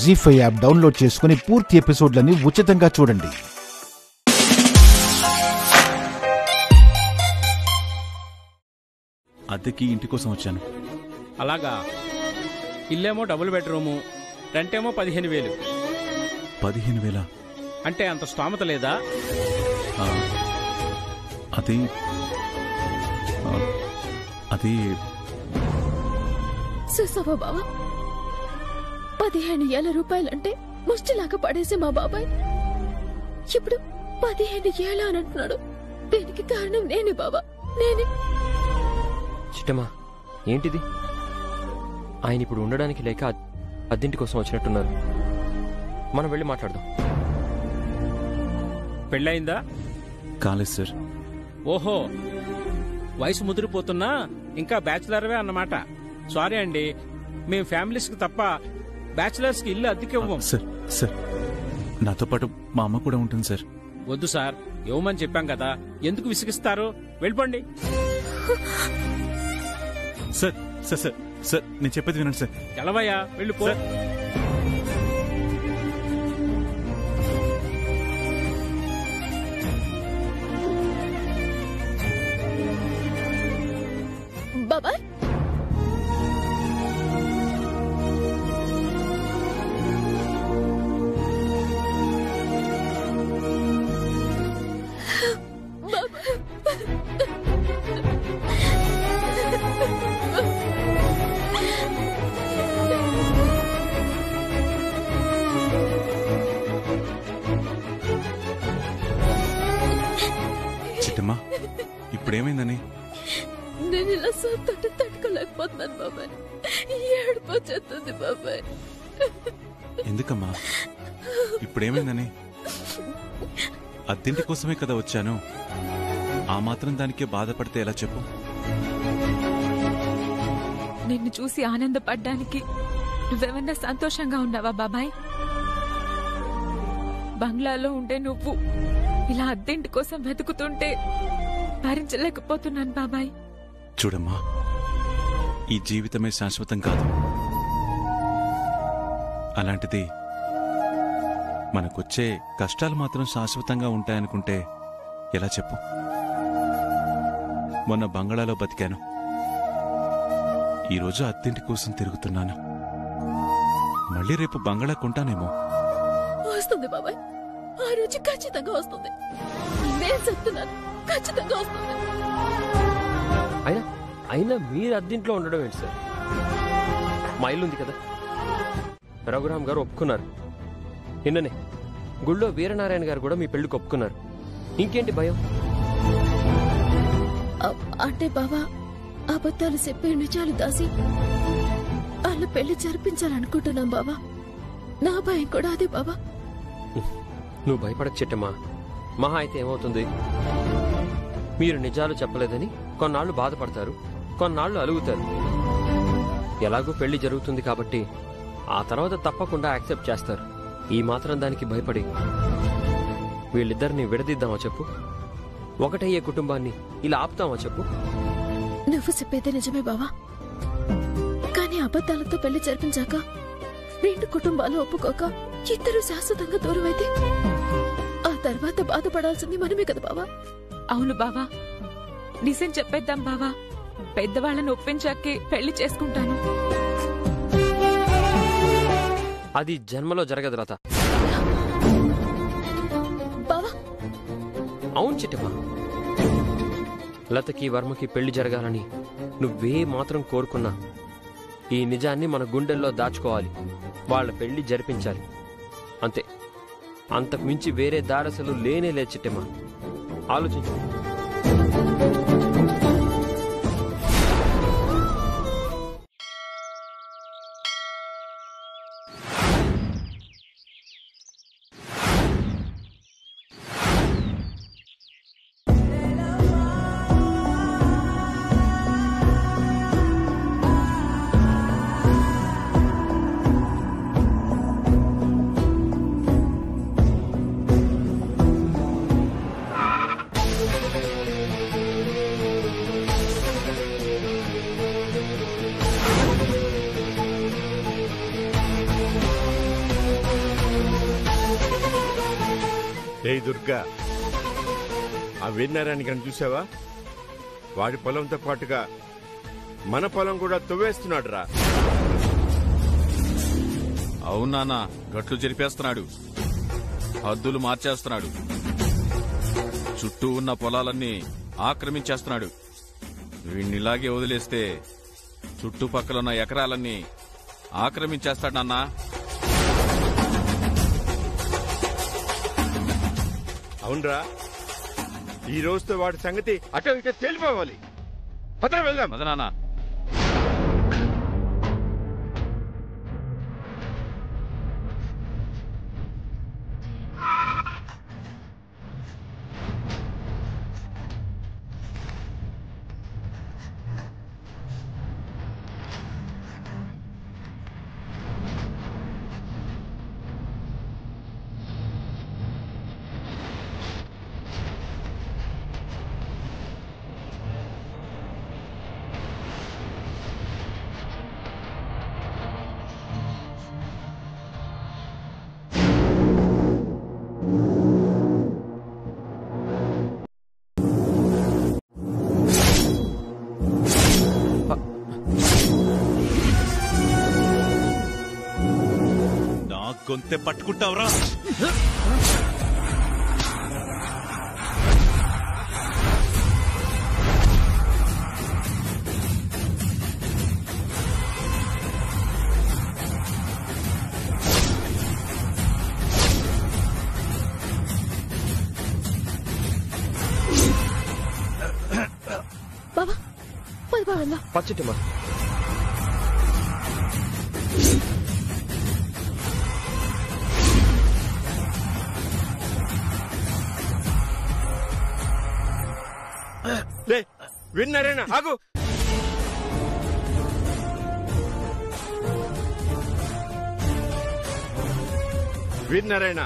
జీ5 app download చేసుకుని పూర్తి ఎపిసోడ్లని ఉచితంగా చూడండి. అద్దెకి ఇంటి కోసం వచ్చాను. అలాగా? ఇల్లేమో డబుల్ బెడ్రూము, రెంటేమో 15,000. 15,000? అంటే అంత స్తోమత లేదా? అది అది చూసావా బావా, 15,000 రూపాయలంటే ముష్టిలాగా పడేసి మా బాబాయ్ ఇప్పుడు 15,000 అని అంటున్నాడు. దీనికి కారణం నేనే బావా, నేనే. చిట్టమ్మా, ఏంటిది? ఆయన ఇప్పుడు ఉండడానికి లేక అద్దెంటి కోసం వచ్చినట్టున్నారు. మనం వెళ్ళి మాట్లాడదాం. పెళ్ళయిందా? కాలేదు సార్. ఓహో, వయసు ముదిరిపోతున్నా ఇంకా బ్యాచులర్వే అన్నమాట. సారీ అండి, మేము ఫ్యామిలీస్ కి తప్ప బ్యాచులర్స్ కి ఇల్లు అద్దెకివ్వం. సార్ సార్, నాతో పాటు మా అమ్మ కూడా ఉంటుంది సార్. వద్దు సార్, ఇవ్వమని చెప్పాం కదా, ఎందుకు విసిగిస్తారు? వెళ్ళిపోండి. సార్ సార్ సార్ సార్, నేను చెప్పేది వినండి సార్. ఎలవయ్యా, వెళ్ళిపో. బాబాయ్, చిట్టమ్మా, ఇప్పుడేమైందని? నేను ఇలా సొంతంటే తట్టుకోలేకపోతున్నాను బాబాయ్. ఏడిపోతుంది బాబాయ్. ఎందుకమ్మా? ఇప్పుడేమైందని? అద్దెంటి కోసమే కదా వచ్చాను. ఆ మాత్రం దానికే బాధపడితే ఎలా చెప్పు? నిన్ను చూసి ఆనందపడ్డానికి నువ్వేమన్నా సంతోషంగా ఉన్నావా బాబాయ్? బంగ్లాలో ఉండే నువ్వు ఇలా అద్దెంటి కోసం వెతుకుతుంటే భరించలేకపోతున్నాను బాబాయ్. చూడమ్మా, ఈ జీవితమే శాశ్వతం కాదు. అలాంటిది మనకొచ్చే కష్టాలు మాత్రం శాశ్వతంగా ఉంటాయనుకుంటే ఎలా చెప్పు? మొన్న బంగాళాలో బతికాను, ఈరోజు అద్దెంటి కోసం తిరుగుతున్నాను. మళ్ళీ రేపు బంగాళా కొంటానేమో. వస్తుంది బాబాయ్, ఆ రోజు ఖచ్చితంగా వస్తుంది. నేను చెప్తున్నాను, ఖచ్చితంగా వస్తుంది. అయినా మీరు అద్దెంట్లో ఉండడం ఏంటి సార్? మా ఇల్లు ఉంది కదా. రఘురామ్ గారు ఒప్పుకున్నారు. నిన్ననే గుళ్ళో వీరనారాయణ గారు కూడా మీ పెళ్లికి ఒప్పుకున్నారు. ఇంకేంటి భయం? అంటే బావా, అబద్ధాలు చెప్పి నిజాలు దాసి వాళ్ళ పెళ్లి జరిపించాలనుకుంటున్నాం బావా. నా భయం కూడా అదే బావా. నువ్వు భయపడక చెట్టమ్మా. మహా అయితే ఏమవుతుంది? మీరు నిజాలు చెప్పలేదని కొన్నాళ్లు బాధపడతారు, కొన్నాళ్లు అలుగుతారు. ఎలాగూ పెళ్లి జరుగుతుంది కాబట్టి ఆ తర్వాత తప్పకుండా యాక్సెప్ట్ చేస్తారు. ఈ మాత్రం దానికి భయపడి వీళ్ళిద్దరిని విడదీద్దామా చెప్పు? ఒకటయ్యే కుటుంబాన్ని ఇలా ఆపుతామా చెప్పు? నువ్వు చెప్పేదే నిజమే బావా, కానీ అబద్ధాలతో పెళ్లి జరిపించాక 2 కుటుంబాలు ఒప్పుకోక ఇద్దరు శాశ్వతంగా దూరమైతే ఆ తర్వాత బాధపడాల్సింది మనమే కదా బావా. అవును బావా, నిజం చెప్పేద్దాం బావా. పెద్దవాళ్ళని ఒప్పించాకే పెళ్లి చేసుకుంటాను. అది జన్మలో జరగదు లత. బావా, అవును చిట్టమ్మా, లతకి వర్మకి పెళ్లి జరగాలని నువ్వే మాత్రం కోరుకున్నా ఈ నిజాన్ని మన గుండెల్లో దాచుకోవాలి. వాళ్ళ పెళ్లి జరిపించాలి, అంతే. అంతకు మించి వేరే దారసలు లేనే లేదు చిట్టమ్మా. ఆలోచించు. రే దుర్గా, ఆ విన్నారాన్ని కానీ చూసావా? వాడి పొలంతో పాటుగా మన పొలం కూడా తవ్వేస్తున్నాడు రా. అవునా, గట్లు చెరిపేస్తున్నాడు, హద్దులు మార్చేస్తున్నాడు, చుట్టూ ఉన్న పొలాలన్నీ ఆక్రమించేస్తున్నాడు. వీణ్ణిలాగే వదిలేస్తే చుట్టుపక్కల ఉన్న ఎకరాలన్నీ ఆక్రమించేస్తాడు నాన్నా. అవునరా, ఈ రోజుతో వాడి సంగతి అటో ఇటో తేలిపోవాలి. పద వెళ్దాం. నాన్న, గొంతె పట్టుకుంటావురా? బాబా పది బావల్లా పచ్చటమ్మా. విన్నారేనా? ఆగు. విన్నారేనా?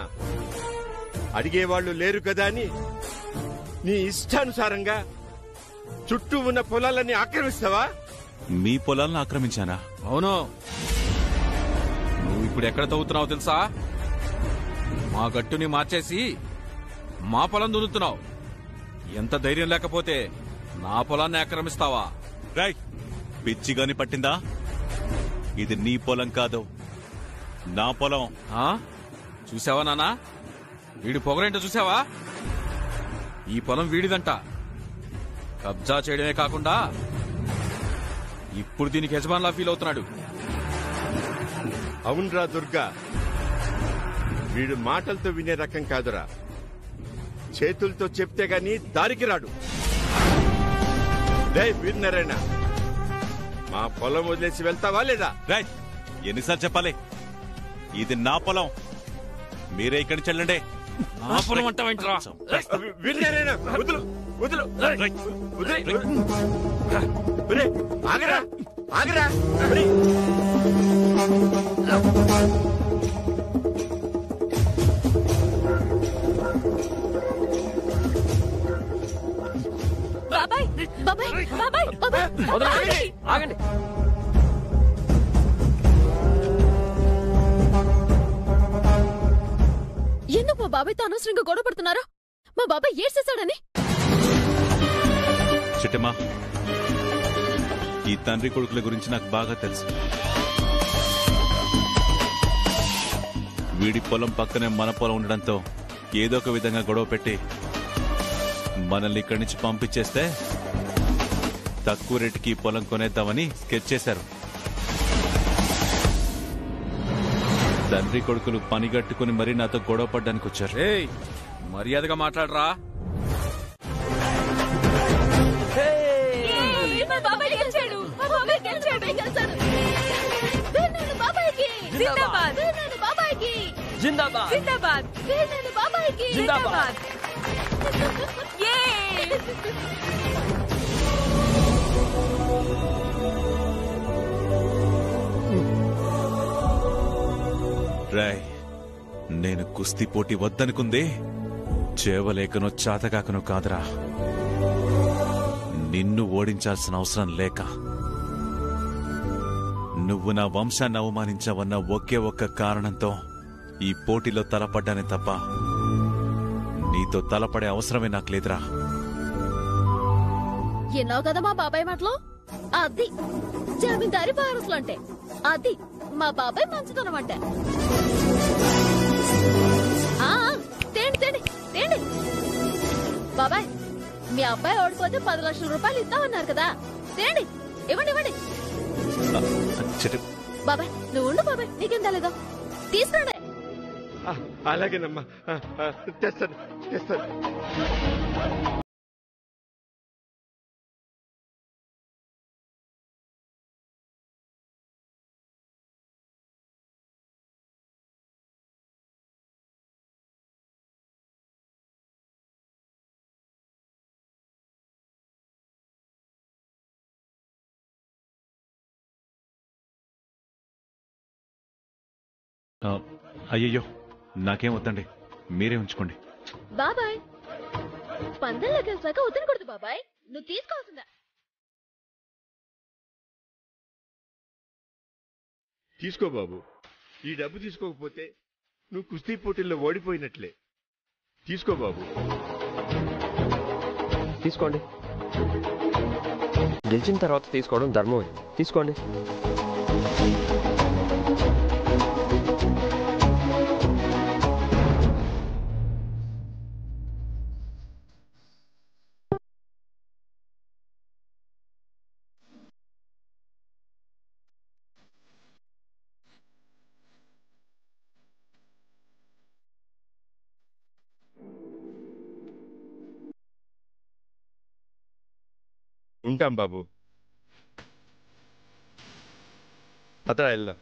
అడిగేవాళ్లు లేరు కదా అని నీ ఇష్టానుసారంగా చుట్టూ ఉన్న పొలాలన్నీ ఆక్రమిస్తావా? మీ పొలాలను ఆక్రమించానా? అవును. నువ్వు ఇప్పుడు ఎక్కడ తవ్వుతున్నావు తెలుసా? మా గట్టుని మార్చేసి మా పొలం దున్నుతున్నావు. ఎంత ధైర్యం లేకపోతే నా పొలాన్ని ఆక్రమిస్తావా? రై, పిచ్చిగాని పట్టిందా? ఇది నీ పొలం కాదు, నా పొలం. చూసావా నాన్నా, వీడి పొగరేంటో చూసావా? ఈ పొలం వీడిదంట. కబ్జా చేయడమే కాకుండా ఇప్పుడు దీనికి యజమానిలా ఫీల్ అవుతున్నాడు. అవునరా దుర్గా, వీడు మాటలతో వినే రకం కాదురా, చేతులతో చెప్తే గాని దారికి రాడు. వీరునారాయణ, మా పొలం వదిలేసి వెళ్తావా లేదా? రై, ఎన్నిసార్లు చెప్పాలి? ఇది నా పొలం, మీరే ఇక్కడి నుంచి వెళ్ళండి. నా పొలం అంటావేంట్రా? వీరునారాయణ, వదులు వదులు. ఆగరా ఆగరా. బాబాయ్ బాబాయ్ బాబాయ్ బాబాయ్ ఆగండి. ఎందుకు మా బాబాయ్తో అనవసరంగా గొడవ పడుతున్నారా? మా బాబాయ్ ఏడ్చేశాడని. చిట్టమ్మా, ఈ తండ్రి కొడుకుల గురించి నాకు బాగా తెలుసు. వీడి పొలం పక్కనే మన పొలం ఉండడంతో ఏదో ఒక విధంగా గొడవ పెట్టి మనల్ని ఇక్కడి నుంచి పంపించేస్తే తక్కువ రేటుకి పొలం కొనేద్దామని స్కెచ్ చేశారు. తండ్రి కొడుకులు పనిగట్టుకుని మరీ నాతో గొడవ పడ్డానికి వచ్చారు. మర్యాదగా మాట్లాడరా. బాబాయ్ గెలిచాడు. బాబాయ్ గెలిచాడు. బాబాయ్కి జిందాబాద్. బాబాయ్కి జిందాబాద్. జిందాబాద్. బాబాయ్కి జిందాబాద్. రాయ్, నేను కుస్తీ పోటీ వద్దనుకుంది చేవలేకనో చాతకాకనో కాదురా, నిన్ను ఓడించాల్సిన అవసరం లేక నువ్వు నా వంశాన్ని అవమానించావన్న ఒకే ఒక్క కారణంతో ఈ పోటీలో తలపడ్డానే తప్ప నీతో తలపడే అవసరమే నాకు లేదురా. ఎన్నావు కదా మా బాబాయ్ మాటలు. అది జమీందారి వారసులు అంటే, అది మా బాబాయ్ మంచితనం అంటే. తేండి తేండి తేండి. బాబాయ్, మీ అబ్బాయి ఓడిపోతే 10 లక్షల రూపాయలు ఇద్దామన్నారు కదా, తేండి, ఇవ్వండి ఇవ్వండి. బాబాయ్ నువ్వు ఉండు బాబాయ్, నీకేం తెలీదు, తీసుకురండి. అలాగేనమ్మా, తెస్తాను తెస్తాను. అయ్యయ్యో, నాకేం వద్దండి, మీరే ఉంచుకోండి. బాబాయ్ పందెంలోకి వెళ్ళాక వద్దనకూడదు బాబాయ్, నువ్వు తీసుకోవాల్సిందా. తీసుకో బాబు, ఈ డబ్బు తీసుకోకపోతే నువ్వు కుస్తీ పోటీల్లో ఓడిపోయినట్లే. తీసుకో బాబు. తీసుకోండి. గెలిచిన తర్వాత తీసుకోవడం ధర్మమే. తీసుకోండి. ఉంటాం బాబు. అతడా వెళ్దాం.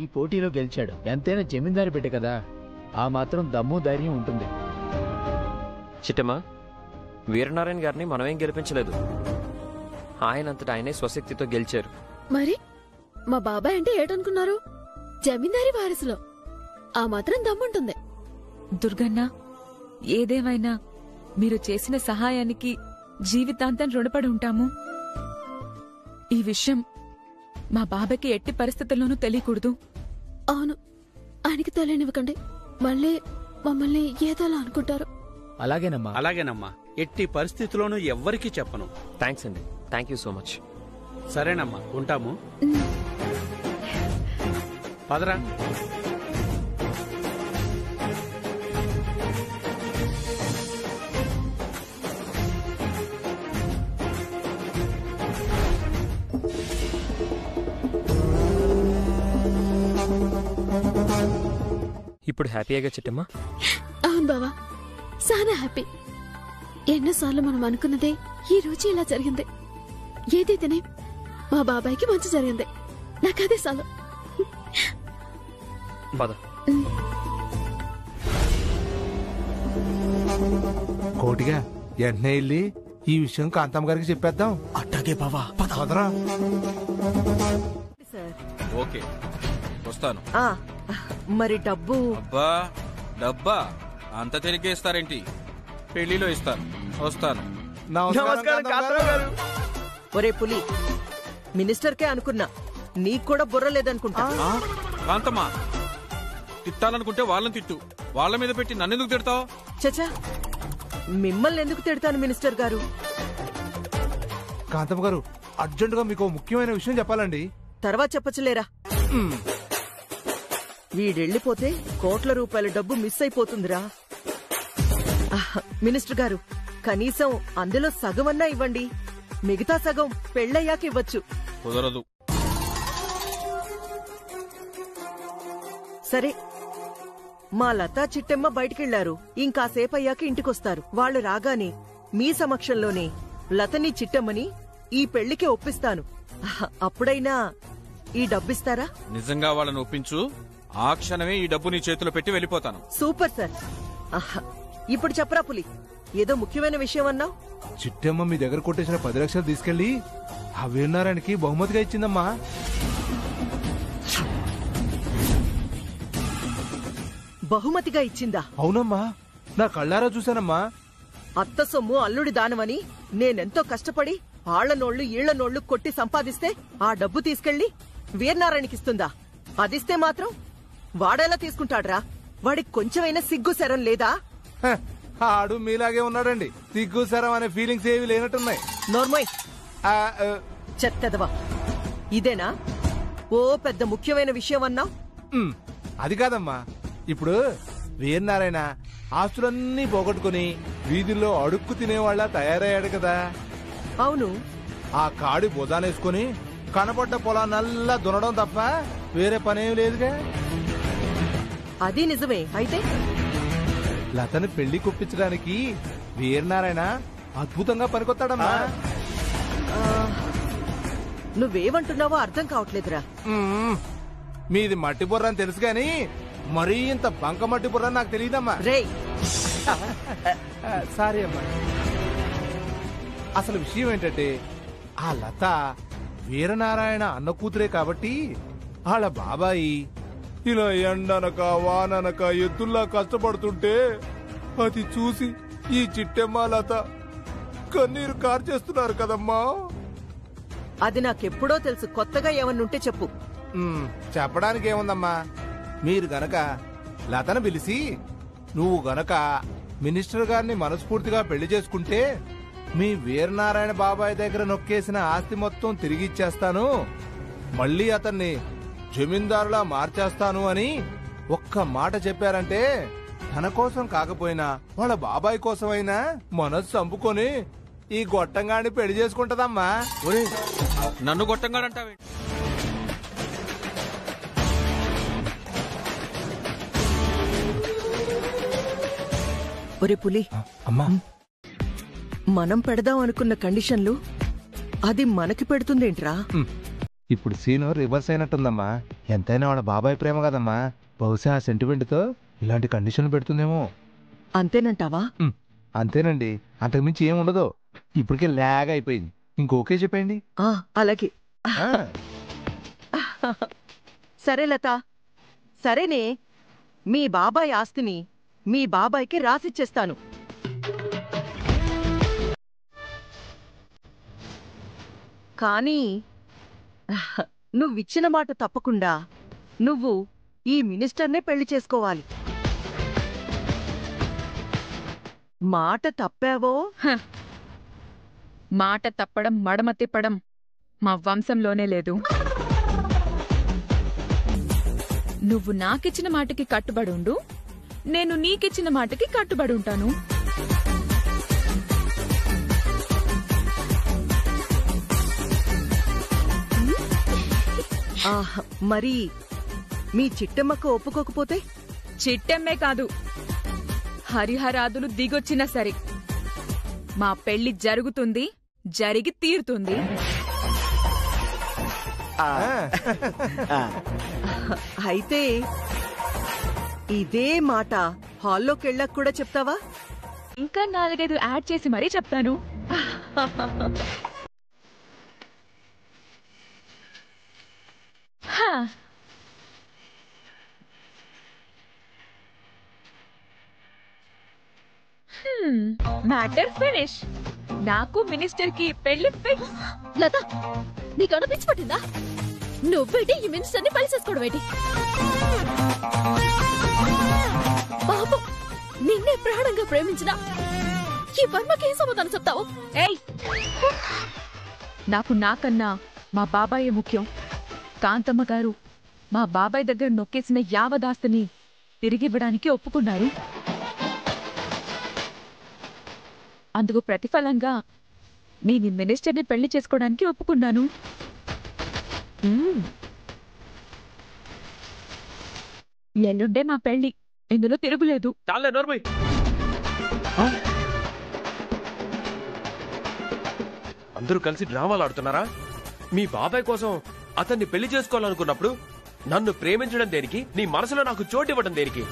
ఈ పోటీలో గెలిచాడు, ఎంతైనా జమీందారి బిడ్డ కదా, ఆ మాత్రం దమ్ము ధైర్యం ఉంటుంది. చిట్టమ్మ, వీరనారాయణ గారిని మనమేం గెలిపించలేదు. ఆయనంతటా ఆయనే స్వశక్తితో గెలిచారు. మరి మా బాబాయ్ అంటే ఏటనుకున్నారు? జమీందారి వారసులో ఆ మాత్రం దమ్ముంటుంది. దుర్గన్న, ఏదేమైనా మీరు చేసిన సహాయానికి జీవితాంతం రుణపడి ఉంటాము. ఈ విషయం మా బాబాయ్కి ఎట్టి పరిస్థితుల్లోనూ తెలియకూడదు. అవును, ఆయనకి తెలియనివ్వకండి, మళ్ళీ మమ్మల్ని ఏదోలా అనుకుంటారు. అలాగేనమ్మా. అలాగేనమ్మా, ఎట్టి పరిస్థితుల్లోనూ ఎవ్వరికీ చెప్పను. థ్యాంక్స్ అండి. Thank you so much. సరేనమ్మా, ఉంటాము. పదరా. ఇప్పుడు హ్యాపీగా చిట్టమ్మా? అవును బావా, చాలా హ్యాపీ. ఎన్నోసార్లు మనం అనుకున్నదే ఈ రోజు ఇలా జరిగింది. ఏదైతేనే మా బాబాయ్కి మంచి జరిగింది, నాకదే చాలు. పద. కోటిగా వెంటనే వెళ్ళి ఈ విషయం కాంతమ్మ గారికి చెప్పేద్దాం. అట్టాగే బావా, పదరా. ఓకే, వస్తాను. మరి డబ్బు? అబ్బా, డబ్బా అంత తిరిగి ఇస్తారేంటి? పెళ్లిలో ఇస్తాను. వస్తాను. నమస్కారం కాంతరావు గారు. ఒరే పులి, మినిస్టర్కే అనుకున్నా, నీకు కూడా బుర్ర లేదనుకుంటా. కాంతమ్మా, తిట్టాలనుకుంటే వాళ్ళని తిట్టు, వాళ్ళ మీద పెట్టి నన్నెందుకు తిడతావు? చచా, మిమ్మల్ని ఎందుకు తిడతాను మినిస్టర్ గారు? కాంతమ్మ గారు, అర్జెంటుగా మీకు ముఖ్యమైన విషయం చెప్పాలండి. తర్వాత చెప్పచ్చులేరా. వీడెళ్లిపోతే కోట్ల రూపాయల డబ్బు మిస్ అయిపోతుందిరా. మినిస్టర్ గారు, కనీసం అందులో సగమన్నా ఇవ్వండి, మిగతా సగం పెళ్ళయ్యాక ఇవ్వచ్చు. కుదరదు. సరే, మా లతా చిట్టెమ్మ బయటికెళ్లారు, ఇంకాసేపయ్యాక ఇంటికొస్తారు. వాళ్ళు రాగానే మీ సమక్షంలోనే లతని చిట్టమ్మని ఈ పెళ్లికి ఒప్పిస్తాను. అప్పుడైనా ఈ డబ్బిస్తారా? నిజంగా వాళ్ళని ఒప్పించు, ఆ క్షణమే ఈ డబ్బు నీ చేతిలో పెట్టి వెళ్ళిపోతాను. Super sir. ఇప్పుడు చెప్పరా పులి, ఏదో ముఖ్యమైన విషయం అన్నావు. చిట్టమ్మ మీ దగ్గర కొట్టేసిన 10 లక్షలు తీసుకెళ్లి ఆ వీరనారాయణకి బహుమతిగా ఇచ్చిందమ్మా. బహుమతిగా ఇచ్చిందా? అవునమ్మా, నా కళ్ళారా చూశానమ్మా. అత్త సొమ్ము అల్లుడి దానమని నేనెంతో కష్టపడి ఆళ్లనోళ్లు ఈళ్లనోళ్లు కొట్టి సంపాదిస్తే ఆ డబ్బు తీసుకెళ్లి వీరనారాయణకిస్తుందా? అదిస్తే మాత్రం వాడేలా తీసుకుంటాడ్రా? వాడికి కొంచెమైనా సిగ్గు శరం లేదా? ఆడు మీలాగే ఉన్నాడండి. సిగ్గు శరం అనే ఫీలింగ్స్ ఏవి లేనట్టున్నాయి. నోర్మోయ్ చెత్తదవా, ఇదేనా ఓ పెద్ద ముఖ్యమైన విషయం అన్నావు? అది కాదమ్మా, ఇప్పుడు వీరనారాయణ ఆస్తులన్నీ పోగొట్టుకుని వీధుల్లో అడుక్కు తినేవాళ్ళ తయారయ్యాడు కదా. అవును. ఆ కాడి బుధానేసుకుని కనపడ్డ పొలాన్నల్లా దున్నడం తప్ప వేరే పనేం లేదుగా. అది నిజమే. అయితే లతని పెళ్లి కుప్పించడానికి వీరనారాయణ అద్భుతంగా పనికొత్తాడమ్మా. నువ్వేమంటున్నావో అర్థం కావట్లేదురా. మీది మట్టి బుర్ర అని తెలుసు గాని మరీ ఇంత బంక మట్టి బుర్ర నాకు తెలియదమ్మా. రే సారీ అమ్మా. అసలు విషయం ఏంటంటే ఆ లత వీరనారాయణ అన్న కూతురే కాబట్టి వాళ్ళ బాబాయి ఇలా ఎండనక వాననక ఎద్దుల్లా కష్టపడుతుంటే అది చూసి ఈ చిట్టెమ్మ లత కన్నీరు కార్చేస్తున్నారు కదమ్మా. అది నాకెప్పుడో తెలుసు. కొత్తగా ఏమన్నుంటే చెప్పు. చెప్పడానికి ఏముందమ్మా, మీరు గనక లతను పిలిచి నువ్వు గనక మినిస్టర్ గారిని మనస్ఫూర్తిగా పెళ్లి చేసుకుంటే మీ వీరనారాయణ బాబాయ్ దగ్గర నొక్కేసిన ఆస్తి మొత్తం తిరిగి ఇచ్చేస్తాను, మళ్ళీ అతన్ని జమీందారులా మార్చేస్తాను అని ఒక్క మాట చెప్పారంటే తన కోసం కాకపోయినా వాళ్ళ బాబాయ్ కోసమైనా మనసు చంపుకొని ఈ గొట్టంగాడిని పెళ్లి చేసుకుంటదమ్మా. నన్ను గొట్టంగాడంటావే? ఒరే పులి, అమ్మా మనం పెడదాం అనుకున్న కండిషన్లు అది మనకి పెడుతుందేంట్రా? ఇప్పుడు సీను రివర్స్ అయినట్టుందమ్మా. ఎంతైనా వాళ్ళ బాబాయ్ ప్రేమ కదమ్మా, బహుశా ఆ సెంటిమెంట్ తో ఇలాంటి కండిషన్లు పెడుతుందేమో. అంతేనంటావా? అంతేనండి, అంతకుమించి ఏముండదు. ఇప్పటికే లాగ్ అయిపోయింది. ఇంకోకే చెప్పండి. అలాగే. సరే లత, సరేనే, మీ బాబాయ్ ఆస్తిని మీ బాబాయ్కి రాసిచ్చేస్తాను. కానీ నువ్విచ్చిన మాట తప్పకుండా నువ్వు ఈ మినిస్టర్నే పెళ్లి చేసుకోవాలి. మాట తప్పావో? మాట తప్పడం మడమ తిప్పడం మా వంశంలోనే లేదు. నువ్వు నాకిచ్చిన మాటకి కట్టుబడుండు, నేను నీకిచ్చిన మాటకి కట్టుబడి ఉంటాను. మరి మీ చిట్టమ్మకు ఒప్పుకోకపోతే? చిట్టమ్మే కాదు, హరిహరాదులు దిగొచ్చినా సరే మా పెళ్లి జరుగుతుంది, జరిగి తీరుతుంది. అయితే ఇదే మాట హాల్లోకెళ్ళాక కూడా చెప్తావా? ఇంకా 4-5 యాడ్ చేసి మరీ చెప్తాను. Matter finish. నాకు మినిస్టర్ కి పెళ్లి ఫిక్స్. లత, నీకు అనిపించి పట్టిందా? నువ్వేటి ఈ మినిస్టర్ ని పెళ్లి చేసుకోవడం ఏంటి? బాబు, నిన్నే ప్రాణంగా ప్రేమించిన ఈ వర్మకి ఏం సమాధానం చెప్తావు? ఏయ్, నాకు నాకన్నా మా బాబాయే ముఖ్యం. కాంతమ్మ గారు మా బాబాయ్ దగ్గర నొక్కేసిన యావదాస్తిని తిరిగివ్వడానికి ఒప్పుకున్నారు. అందుకు ప్రతిఫలంగా మీ మినిస్టర్ని పెళ్లి చేసుకోవడానికి ఒప్పుకున్నాను. ఎల్లుండే మా పెళ్లి, ఇందులో తిరుగులేదు. అందరూ కలిసి డ్రామాలు ఆడుతున్నారా? మీ బాబాయ్ కోసం అతన్ని పెళ్లి చేసుకోవాలనుకున్నప్పుడు నన్ను ప్రేమించడం దేనికి? నీ మనసులో నాకు చోటు ఇవ్వడం దేనికి?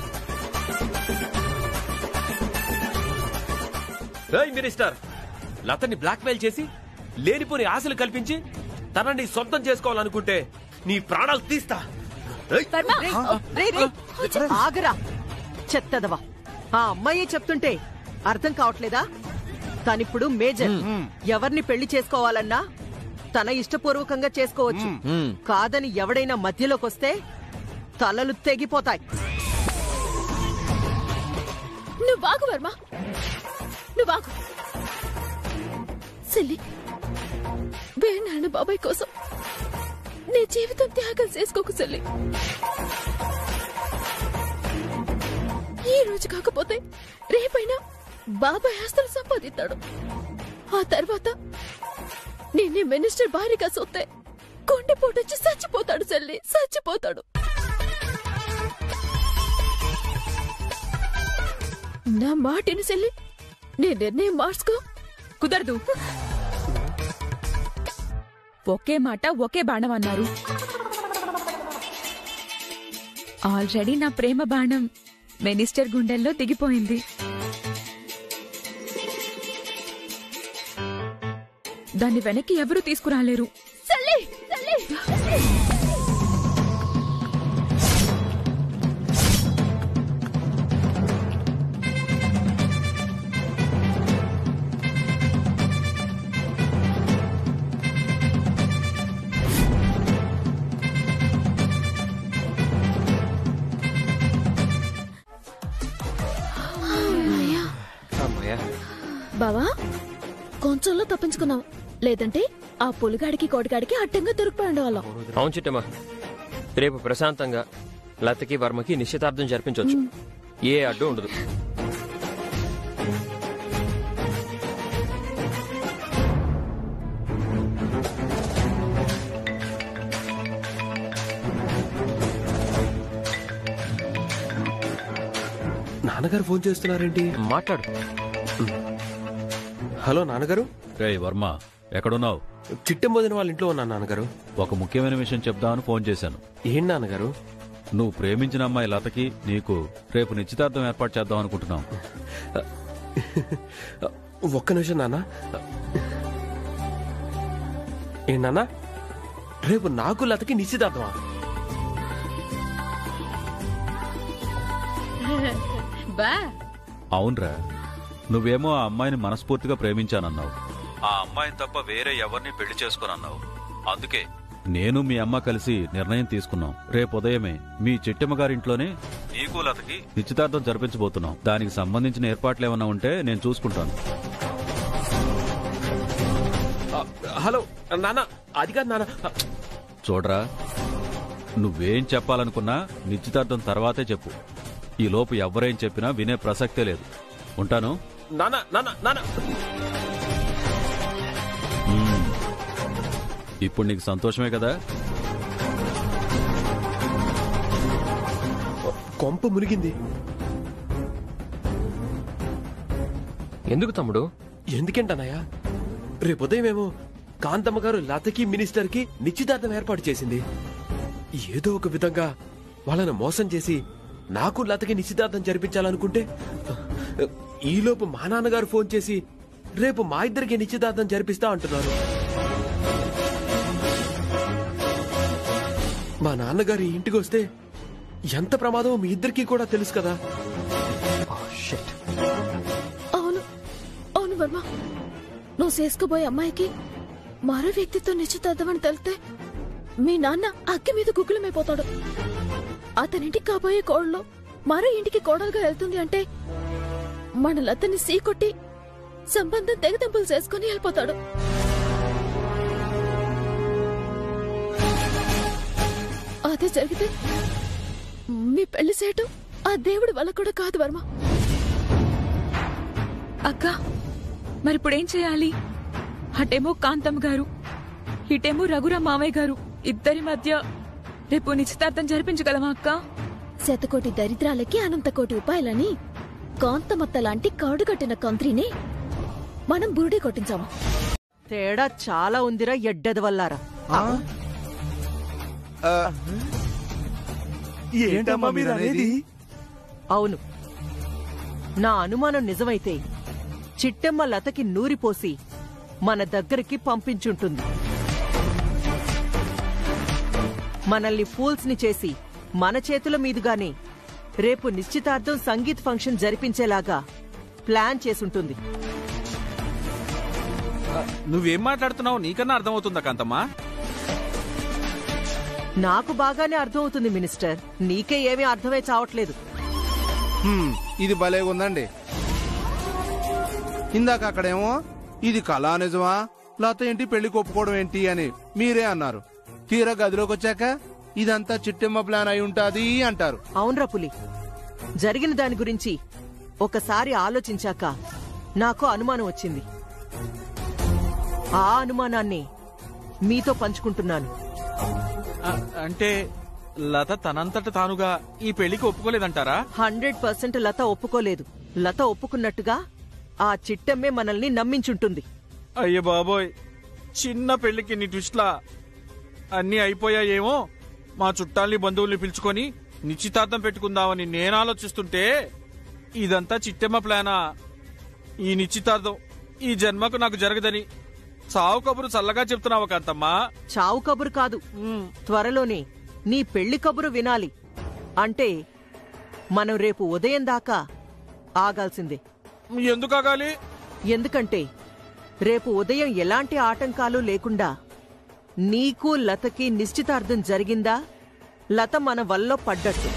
ఏయ్ మినిస్టర్, లతని బ్లాక్మెయిల్ చేసి లేనిపోని ఆశలు కల్పించి తనని సొంతం చేసుకోవాలనుకుంటే నీ ప్రాణాలు తీస్తా. ఆగరా చెత్తదవా. ఆ అమ్మాయి చెప్తుంటే అర్థం కావట్లేదా? తనిప్పుడు మేజర్. ఎవరిని పెళ్లి చేసుకోవాలన్నా తన ఇష్టపూర్వకంగా చేసుకోవచ్చు. కాదని ఎవడైనా మధ్యలోకొస్తే తలలు తెగిపోతాయి. నువ్వు బాగు వర్మ, నువ్వు బాగు. సిల్లి, వేణాన్న బాబాయ్ కోసం నీ జీవితం త్యాగం చేసుకోకు సిల్లి. ఈ రోజు కాకపోతే రేపైనా బాబాయ్ ఆస్తులు సంపాదిస్తాడు. ఆ తర్వాత నిన్నే మినిస్టర్ భారీగా సొత్తే కొండపోటొచ్చి చచ్చిపోతాడు సెల్లి, చచ్చిపోతాడు. నా మాటిని సెల్లి, నీ నిర్ణయం మార్చుకో. కుదరదు. ఒకే మాట ఒకే బాణం అన్నారు. ఆల్రెడీ నా ప్రేమ బాణం మినిస్టర్ గుండెల్లో దిగిపోయింది. దాన్ని వెనక్కి ఎవరూ తీసుకురాలేరు. బావా, కొంచెంలో తప్పించుకున్నావు. లేదంటే ఆ పులిగాడికి కోడిగాడికి అడ్డంగా దొరికిపోయి వాళ్ళం. అవును చిట్టమ్మా, రేపు ప్రశాంతంగా లతకి వర్మకి నిశ్చితార్థం జరిపించవచ్చు. ఏ అడ్డు ఉండదు. నాన్నగారు ఫోన్ చేస్తున్నారేంటి? మాట్లాడు. హలో నాన్నగారు. రే వర్మ, ఎక్కడున్నావు? చిట్టెంబోదిన వాళ్ళ ఇంట్లో ఉన్నాను నాన్నగారు. ఒక ముఖ్యమైన విషయం చెప్దామని ఫోన్ చేశాను. ఏం నాన్నగారు? నువ్వు ప్రేమించిన అమ్మాయి లతకి నీకు రేపు నిశ్చితార్థం ఏర్పాటు చేద్దాం అనుకుంటున్నాం. ఒక్క నిమిషం నాన్న. ఏ నాన్న, రేపు నాకు లతకి నిశ్చితార్థమా? అవునరా, నువ్వేమో ఆ అమ్మాయిని మనస్ఫూర్తిగా ప్రేమించానన్నావు. ఆ అమ్మాయిని తప్ప వేరే ఎవరిని పెళ్లి చేసుకోనన్నావు. అందుకే నేను మీ అమ్మ కలిసి నిర్ణయం తీసుకున్నాం. రేపు ఉదయమే మీ చిట్టమ్మ గారింట్లోనే నీకు లతకి నిశ్చితార్థం జరిపించబోతున్నాం. దానికి సంబంధించిన ఏర్పాట్లు ఏమన్నా ఉంటే నేను చూసుకుంటాను. హలో నాన్న, అది కాదు నాన్న. చూడరా, నువ్వేం చెప్పాలనుకున్నా నిశ్చితార్థం తర్వాతే చెప్పు. ఈ లోపు ఎవరేం చెప్పినా వినే ప్రసక్తే లేదు. ఉంటాను. నాన్న నాన్న నాన్న. ఇప్పుడు నీకు సంతోషమే కదా? కొంప మునిగింది. ఎందుకు తమ్ముడు? ఎందుకేంటన్నయ్యా, రేపు ఉదయమేమో కాంతమ్మ గారు లతకి మినిస్టర్కి నిశ్చితార్థం ఏర్పాటు చేసింది. ఏదో ఒక విధంగా వాళ్ళను మోసం చేసి నాకు లతకి నిశ్చితార్థం జరిపించాలనుకుంటే, ఈలోపు మా నాన్నగారు ఫోన్ చేసి రేపు మా ఇద్దరికి నిశ్చితార్థం జరిపిస్తా అంటున్నారు. మా నాన్నగారు ఇంటికి వస్తే ఎంత ప్రమాదమో మీ ఇద్దరికి కూడా తెలుసు కదా. అవును అవును వర్మ, నువ్వు చేసుకోబోయే అమ్మాయికి మరో వ్యక్తితో నిశ్చితార్థమని తెలితే మీ నాన్న అగ్గి మీద గుగ్గులమైపోతాడు. అతనింటికి కాబోయే కోడలో మరో ఇంటికి కోడలుగా వెళ్తుంది అంటే మన లతని సీకొట్టి సంబంధం తెగదెంపులు చేసుకుని వెళ్ళిపోతాడు. అదే జరిగితే మీ పెళ్లి సేటు ఆ దేవుడి వల్ల కూడా కాదు వర్మ. అక్క, మరిప్పుడేం చేయాలి? అటేమో కాంతమ్మ గారు, ఇటేమో రఘురామ్ మామయ్య గారు. ఇద్దరి మధ్య రేపు నిశ్చితార్థం జరిపించగలమా అక్క? శతకోటి దరిద్రాలకి అనంతకోటి ఉపాయాలని కాంతమత్త లాంటి కాడుగట్టిన కంత్రిని మనం బురుడి కొట్టించాము. తేడా చాలా ఉందిరా ఎడ్డెదవల్లారా. ఏంటమ్మా మీరు అనేది? అవును, నా అనుమానం నిజమైతే చిట్టెమ్మ లతకి నూరిపోసి మన దగ్గరికి పంపించుంటుంది. మనల్ని ఫూల్స్ ని చేసి మన చేతుల మీదుగానే రేపు నిశ్చితార్థం సంగీత్ ఫంక్షన్ జరిపించేలాగా ప్లాన్ చేసుంటుంది. నువ్వేం మాట్లాడుతున్నావు నీకన్నా అర్థమవుతుందా కాంతమ్మా? నాకు బాగానే అర్థమవుతుంది మినిస్టర్, నీకే ఏమీ అర్థమై చావట్లేదు. ఇది భలేగుందండి. ఇందాక అక్కడేమో ఇది కళా నిజమా, లత ఏంటి పెళ్లికి ఒప్పుకోవడం ఏంటి అని మీరే అన్నారు. తీరా గదిలోకి వచ్చాక ఇదంతా చిట్టెమ్మ ప్లాన్ అయి ఉంటాది అంటారు. అవునరా పులి, జరిగిన దాని గురించి ఒకసారి ఆలోచించాక నాకు అనుమానం వచ్చింది. ఆ అనుమానాన్ని మీతో పంచుకుంటున్నాను. అంటే లత తనంతట తానుగా ఈ పెళ్లికి ఒప్పుకోలేదంటారా? 100% లత ఒప్పుకోలేదు. లత ఒప్పుకున్నట్టుగా ఆ చిట్టమ్మే మనల్ని నమ్మించుంటుంది. అయ్య బాబోయ్, చిన్న పెళ్లికి నీ ట్విస్ట్లా అన్నీ అయిపోయాయేమో. మా చుట్టాల్ని బంధువుల్ని పిలుచుకొని నిశ్చితార్థం పెట్టుకుందామని నేను ఆలోచిస్తుంటే ఇదంతా చిట్టెమ్మ ప్లానా? ఈ నిశ్చితార్థం ఈ జన్మకు నాకు జరగదని చావు కబురు చల్లగా చెప్తున్నావా కాంతమ్మా? చావు కబురు కాదు, త్వరలోనే నీ పెళ్లి కబురు వినాలి. అంటే మనం రేపు ఉదయం దాకా ఆగాల్సిందే. ఎందుకు ఆగాలి? ఎందుకంటే రేపు ఉదయం ఎలాంటి ఆటంకాలు లేకుండా నీకు లతకి నిశ్చితార్థం జరిగిందా, లత మన వల్ల పడ్డట్టు.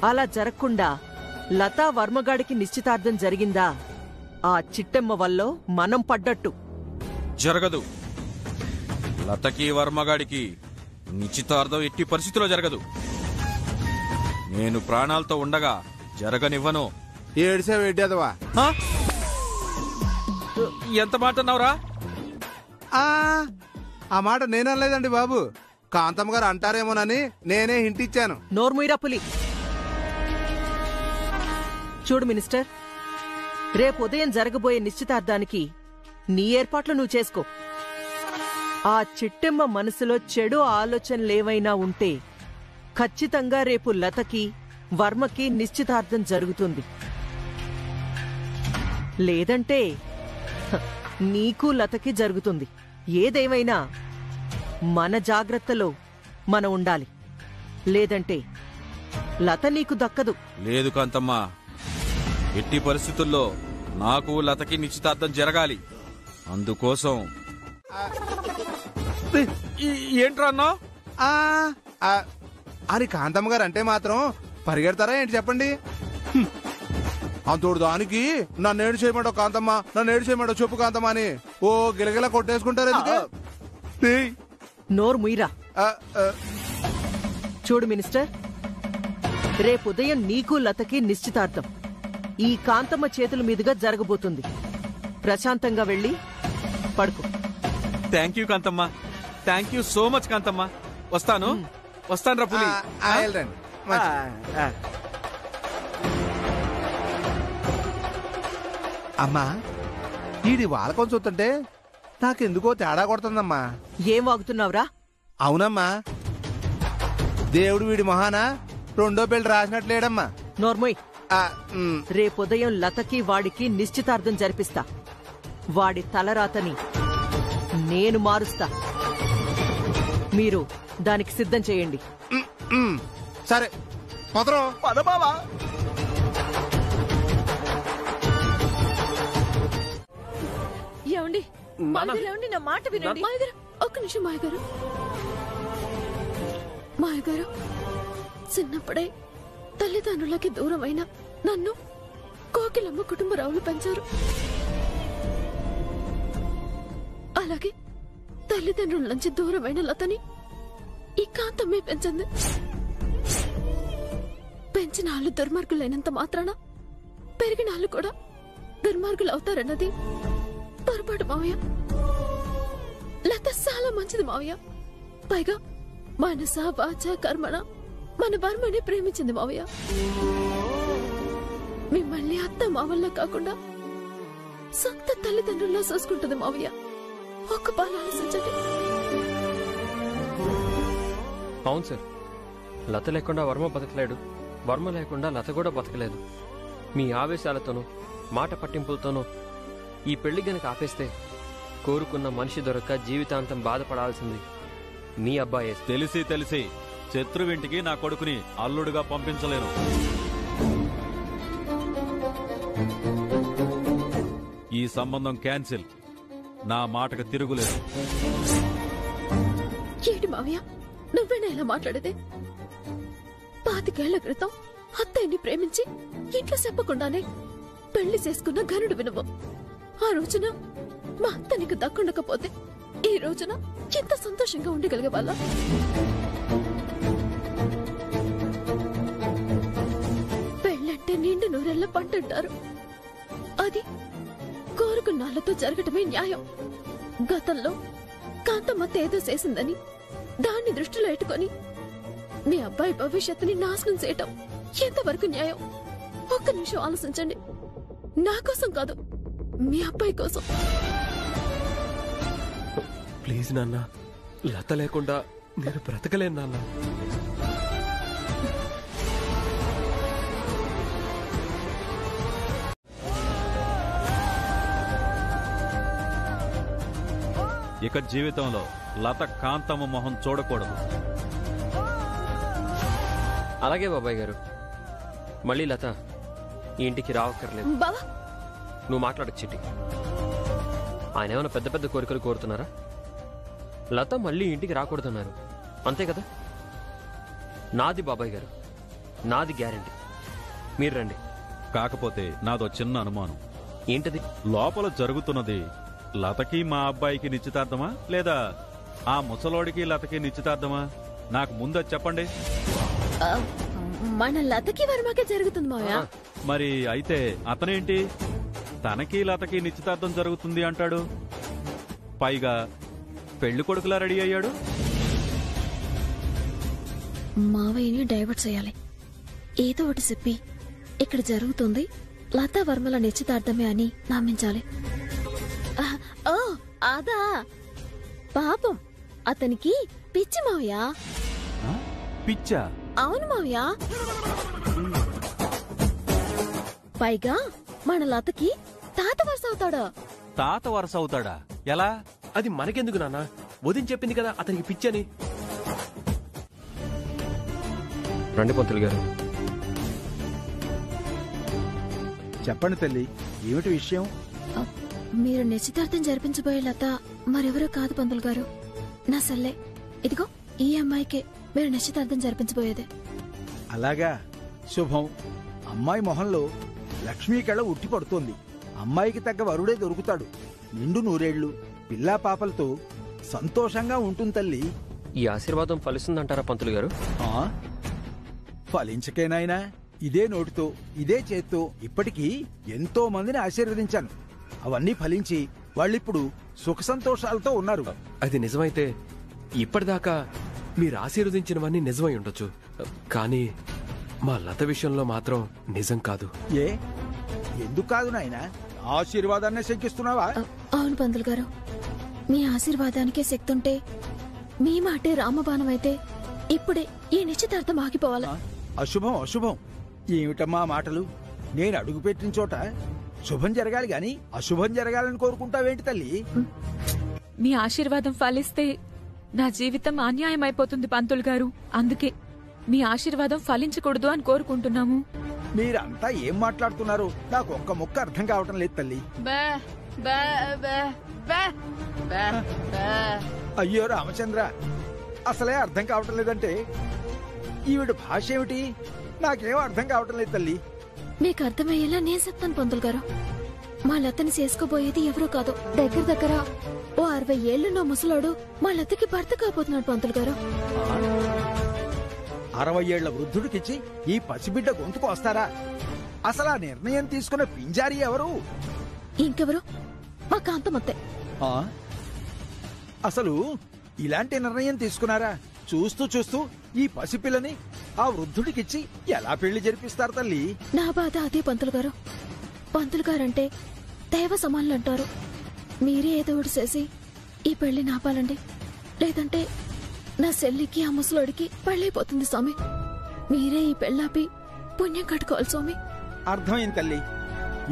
అలా జరగకుండా లతా వర్మగాడికి నిశ్చితార్థం జరిగిందా, ఆ చిట్టెమ్మ వల్ల మనం పడ్డట్టు. జరగదు. లతకి వర్మగాడికి నిశ్చితార్థం ఎట్టి పరిస్థితిలో జరగదు. నేను ప్రాణాలతో ఉండగా జరగనివ్వను. ఏడ్చేవా ఎంత మాట అన్నావురా? ఆ మాట నేనలేదండి బాబు, కాంతమ్మ గారు అంటారేమోనని నేనే హింట్ ఇచ్చాను. నోర్ముయిరా పులి. చూడు మినిస్టర్, రేపు ఉదయం జరగబోయే నిశ్చితార్థానికి నీ ఏర్పాట్లు నువ్వు చేసుకో. ఆ చిట్టెమ్మ మనసులో చెడు ఆలోచనలేవైనా ఉంటే ఖచ్చితంగా రేపు లతకి వర్మకి నిశ్చితార్థం జరుగుతుంది. లేదంటే నీకు లతకి జరుగుతుంది. ఏదేమైనా మన జాగ్రత్తలో మనం ఉండాలి. లేదంటే లత నీకు దక్కదు. లేదు కాంతమ్మ, ఎట్టి పరిస్థితుల్లో నాకు లతకి నిశ్చితార్థం జరగాలి. అందుకోసం ఏంట్రా అన్నా అని కాంతమ్మ గారు అంటే మాత్రం పరిగెడతారా ఏంటి చెప్పండి? అంతోడు దానికి నన్ను ఏడు చేయమంటావు కాంతమ్మ, నన్ను ఏడు చేయమంటావు చెప్పు కాంతమ్మ అని ఓ గిలగిలా కొట్టేసుకుంటారు. నోరు ముయిరా. చూడు మినిస్టర్, రేపు ఉదయం నీకు లతకి నిశ్చితార్థం ఈ కాంతమ్మ చేతుల మీదుగా జరగబోతుంది. ప్రశాంతంగా వెళ్ళి పడుకో. Thank you Kanthamma, thank you so much Kanthamma. వస్తాను రా పులి. అమ్మా, ఈడి వాళ్ళకం చూస్తుంటే నాకెందుకో తేడా కొడుతుందమ్మా. ఏం వాగుతున్నావురా? అవునమ్మా, దేవుడు వీడి మొహానా రెండో పెళ్లి రాసినట్లేడమ్మా. నోర్మోయ్, రేపుదయం లతకి వాడికి నిశ్చితార్థం జరిపిస్తా. వాడి తలరాతని నేను మారుస్తా. మీరు దానికి సిద్ధం చేయండి. సరే పదరో పదబావా. ఏమండి ఏమండి, నా మాట వినండి. మాయగారు, ఒక్క నిమిషం మాయగారు. మాయగారు, చిన్నప్పుడే తల్లిదండ్రులకి దూరమైన నన్ను కోకిలమ్మ కుటుంబరావులు పెంచారు. అలాగే తల్లిదండ్రుల నుంచి దూరమైన లతని ఈ కాంతమ్మే పెంచింది. పెంచిన వాళ్ళు దుర్మార్గులైనంత మాత్రాన పెరిగిన వాళ్ళు కూడా దుర్మార్గులు అవుతారన్నది పొరపాటు మావయ్య. లత చాలా మంచిది మావయ్య. పైగా మనస వాచ కర్మణ మన వర్మని ప్రేమించింది మావయ్య. మిమ్మల్ని అత్త మావల్ల కాకుండా సొంత తల్లిదండ్రుల్లో చూసుకుంటుంది మావయ్య. ఒక్క పాలు ఆలోచించండి. అవును సార్, లత లేకుండా వర్మ బతకలేడు, వర్మ లేకుండా లత కూడా బతకలేదు. మీ ఆవేశాలతోనూ మాట పట్టింపులతోనూ ఈ పెళ్లి గనక ఆపేస్తే కోరుకున్న మనిషి దొరక్క జీవితాంతం బాధపడాల్సింది మీ అబ్బాయే. తెలిసి శత్రువింటికి నా కొడుకుని అల్లుడుగా పంపించలేను. ఈ ఈ సంబంధం క్యాన్సిల్. నా మాటకు తిరుగులేదు. ఏంటి మావయ్య, నువ్వేనా ఇలా మాట్లాడేది? 25 ఏళ్ల క్రితం అత్తయ్యని ప్రేమించి ఇంట్లో చెప్పకుండానే పెళ్లి చేసుకున్న ఘనుడు వినువు. ఆ రోజున మా అత్త నీకు దక్కుండకపోతే ఈ రోజున ఎంత సంతోషంగా ఉండగలిగే వాళ్ళ? పెళ్ళంటే నిండు నూరెళ్ల పంటంటారు. అది కోరుకున్నాళ్లతో జరగటమే న్యాయం. గతంలో కాంతమ్మత్త ఏదో చేసిందని దాన్ని దృష్టిలో పెట్టుకొని మీ అబ్బాయి భవిష్యత్తుని నాశనం చేయటం ఎంతవరకు న్యాయం? ఒక్క నిమిషం ఆలోచించండి. నా కోసం కాదు, మీ అబ్బాయి కోసం. ప్లీజ్ నాన్న, లత లేకుండా నేను బ్రతకలేను నాన్న. ఇక జీవితంలో లత కాంతమ్మ మొహం చూడకూడదు. అలాగే బాబాయ్ గారు. మళ్ళీ లత ఈ ఇంటికి రావక్కర్లేదు. బావా, నువ్వు మాట్లాడకు చిట్టి. ఆయన ఏమైనా పెద్ద పెద్ద కోరికలు కోరుతున్నారా? లత మళ్ళీ ఇంటికి రాకూడదన్నారు, అంతే కదా? నాది బాబాయ్ గారు, నాది గ్యారెంటీ. మీరు రండి. కాకపోతే నాదో చిన్న అనుమానం. ఏంటది? లోపల జరుగుతున్నది లతకి మా అబ్బాయికి నిశ్చితార్థమా, లేదా ఆ ముసలోడికి లతకి నిశ్చితార్థమా? నాకు ముందు చెప్పండి. మన లతకి వర్మకే జరుగుతుంది మావయ్య. మరి అయితే అతనేంటి తనకి లతకి నిశ్చితార్థం జరుగుతుంది అంటాడు? పైగా పెళ్లి కొడుకులా రెడీ అయ్యాడు. మావయ్యని డైవర్ట్ చేయాలి. ఏదో ఒకటి చెప్పి ఇక్కడ జరుగుతుంది లతా వర్మల నిశ్చితార్థమే అని నమ్మించాలి. ఓ అదా, పాపం అతనికి పిచ్చి మావయ్య. పిచ్చా? అవును మావయ్య. పైగా మన లతకి తాత వరుస అవుతాడా? తాత వరుస అవుతాడా? ఎలా? అది మనకెందుకు నాన్న? వదిన చెప్పింది కదా అతనికి పిచ్చని. రండి పంతులు గారు. చెప్పండి తల్లి, ఏమిటి విషయం? మీరు నిశ్చితార్థం జరిపించబోయే లత మరెవరో కాదు పంతులు గారు, నా సల్లే. ఇదిగో ఈ అమ్మాయికే మీరు నిశ్చితార్థం జరిపించబోయేదే. అలాగా, శుభం. అమ్మాయి మొహంలో లక్ష్మీ కళ ఉట్టి పడుతోంది. అమ్మాయికి తగ్గ వరుడే దొరుకుతాడు. నిండు నూరేళ్లు పిల్లా పాపలతో సంతోషంగా ఉంటుంది తల్లి. ఈ ఆశీర్వాదం ఫలిస్తుందంటారా పంతులు గారు? ఫలించకేనాయనా, ఇదే నోటితో ఇదే చేత్తో ఇప్పటికీ ఎంతో మందిని ఆశీర్వదించాను. అవన్నీ ఫలించి వాళ్ళిప్పుడు సుఖ సంతోషాలతో ఉన్నారు. అది నిజమైతే ఇప్పటిదాకా మీరు ఆశీర్వదించినవన్నీ నిజమై ఉండొచ్చు, కానీ మా లత విషయంలో మాత్రం నిజం కాదు. ఏ, ఎందుకు కాదు నాయనా? ఆశీర్వాదాన్ని శంకిస్తున్నావా? అవును పంతులు గారు, మీ ఆశీర్వాదానికే శక్తి ఉంటే మీ మాటే రామబాణం అయితే ఇప్పుడే ఈ నిశ్చితార్థం ఆగిపోవాలా? అశుభం అశుభం ఏమిటమ్మా మాటలు? నేను అడుగుపెట్టిన చోట శుభం జరగాలి గాని అశుభం జరగాలని కోరుకుంటావేంటి తల్లి? మీ ఆశీర్వాదం ఫలిస్తే నా జీవితం అన్యాయం అయిపోతుంది పంతులు గారు. అందుకే మీ ఆశీర్వాదం ఫలించకూడదు అని కోరుకుంటున్నాము. మీరంతా ఏం మాట్లాడుతున్నారు? నాకు ఒక్క ముక్క అర్థం కావటం లేదు తల్లి. అయ్యో రామచంద్ర, అసలే అర్థం కావటం లేదంటే ఈవిడ భాష ఏమిటి? నాకేం అర్థం కావటం లేదు తల్లి. మీకు అర్థమయ్యేలా నేను చెప్తాను పంతులు గారు. మా లతని చేసుకోబోయేది ఎవరో కాదు, దగ్గర దగ్గర ఓ 60 ఏళ్లున్న ముసలోడు మా లతకి భర్త కాబోతున్నాడు పంతులు గారు. 60 ఏళ్ల వృద్ధుడికిచ్చి ఈ పసిబిడ్డ గొంతుకు వస్తారా? అసలు ఆ నిర్ణయం తీసుకున్న పింజారి ఎవరు? ఇంకెవరు? మా కాంతమత్తే. అసలు ఇలాంటి నిర్ణయం తీసుకున్నారా? చూస్తూ చూస్తూ ఈ పసిపిల్లని ఆ వృద్ధుడికిచ్చి ఎలా పెళ్లి జరిపిస్తారు తల్లి? నా బాధ అదే పంతులు గారు. పంతులు గారంటే దైవ సమానులు అంటారు. మీరే ఏదో ఒకటి చేసి ఈ పెళ్లి నాపాలండి, లేదంటే నా చెల్లికి ఆ ముసలోడికి పెళ్ళైపోతుంది స్వామి. మీరే ఈ పెళ్ళాపి పుణ్యం కట్టుకోవాలి స్వామి. అర్థమైంది తల్లి.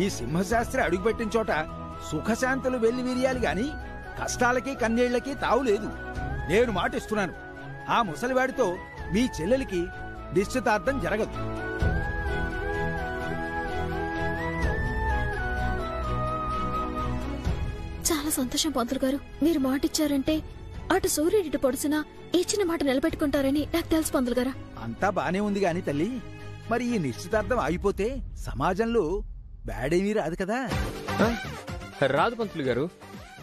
ఈ సింహశాస్త్రి అడుగుపెట్టిన చోట సుఖశాంతులు వెళ్లి విరియాలి గాని కష్టాలకి కన్నీళ్లకి తావు లేదు. నేను మాటిస్తున్నాను, ఆ ముసలివాడితో మీ చెల్లెలికి నిశ్చితార్థం జరగదు. చాలా సంతోషం పంతులు గారు. మీరు మాట ఇచ్చారంటే అటు సూర్యుడి ఇటు పొడిసినా ఇచ్చిన మాట నిలబెట్టుకుంటారని నాకు తెలుసు పంతులు గారా. అంతా బానే ఉంది గాని తల్లి, మరి ఈ నిశ్చితార్థం ఆగిపోతే సమాజంలో బ్యాడేమీ రాదు కదా. రాదు పంతులు గారు.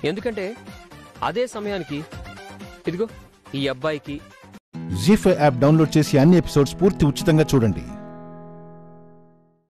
ఎందుకంటే అదే సమయానికి ఇదిగో ఈ అబ్బాయికి జీ5 యాప్ డౌన్లోడ్ చేసి అన్ని ఎపిసోడ్స్ పూర్తి ఉచితంగా చూడండి.